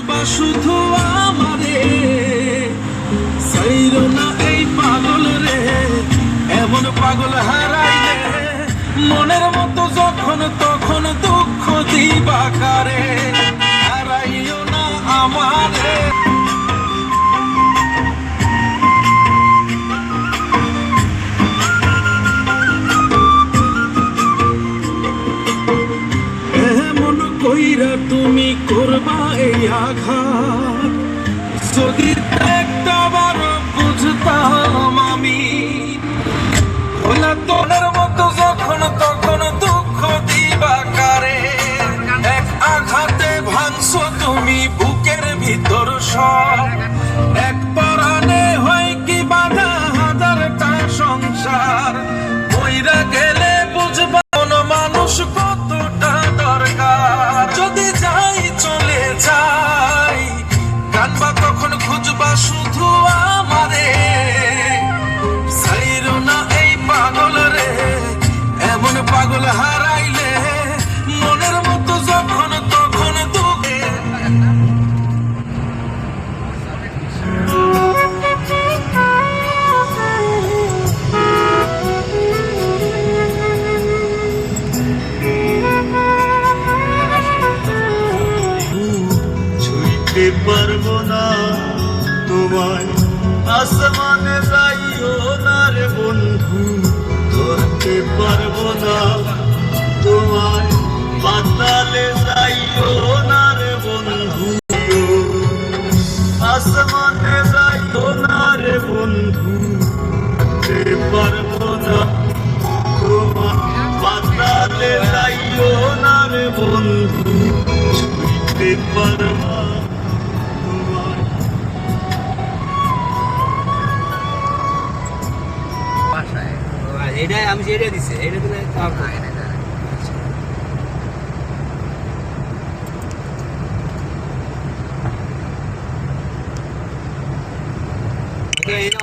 খুঁজবা শুধু আমারে, সাইরো না এই পাগল রে। এমন পাগল হারাইলে মনের মতো যখন তখন দুঃখ দিবা কারে। হারাইও না আমারে। এমন কইরা তুমি করবা এই আঘাত, যদি একটাবার বুঝতাম আমি। ওলা তোনের মতো যখন তখন দুঃখ দিবা কারে। এক আঘাতে ভাঙছো তুমি বুকের ভিতর সব, এক পরাণে হয় কি বাধা হাজারটা সংসার। কইরা গেলে বুঝবা কোন মানুষ কতটা দরকার। যদি যাই চলে যাই কানবা তখন খুঁজবা শুধু আমারে। সাইরো না এই পাগল রে। এমন পাগল হারাইলে মনের মতো যখন তখন দুঃখে। ছুঁইতে পারবো না তোমায়, আসমানে যাইও না রে বন্ধু। ধরতে পারবো না তোমায়, পাতালে যাইও না রে বন্ধু। আসমানে যাইও না রে বন্ধু। ধরতে পারবো না তোমায়, পাতালে যাইও না রে বন্ধু। ছুঁইতে পারবো না তোমায়। এটাই আমি যেটা দিছি এটা দিলে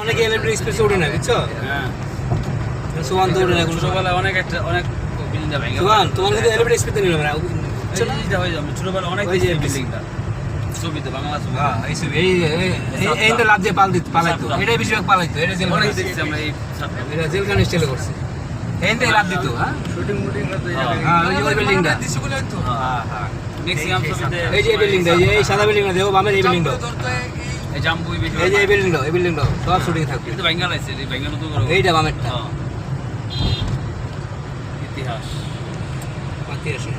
অনেকে ইলেকট্রিক স্পেস ওঠে না বুঝছো। হ্যাঁ সুমান তো ওঠে না কোনো ছোটবেলায় অনেক বিল্ডিংটা ভেঙে সুমান তোমার কাছে ইলেকট্রিক স্পেস নিল না এইটা হয়ে যাবে ছোটবেলায় অনেক ওই যে বিল্ডিংটা ছবিতে বাংলা ছবি হ্যাঁ এই তো লাভ দিয়ে পালাইতো এটাই বেশিরভাগ পালাইতো। এটা জেল অনেক দেখছি আমরা এই এটা জেলখান স্টাইলে করছে। এই তো লাভ দিত। হ্যাঁ শুটিং মুটিং করতে হ্যাঁ ওই যে ওই বিল্ডিংটা। হ্যাঁ হ্যাঁ ম্যাক্সিমাম ছবিতে এই যে এই বিল্ডিংটা এই সাদা বিল্ডিংটা দেখো বামের এই বিল্ডিংটা, এই জাম্বুই বেশি এই যে এই বিল্ডিংটা সব শুটিং থাকবে। কিন্তু বাঙ্গাল আছে এই বাঙ্গাল তো করো এইটা বামেরটা হ্যাঁ ইতিহাস মাতি আসে।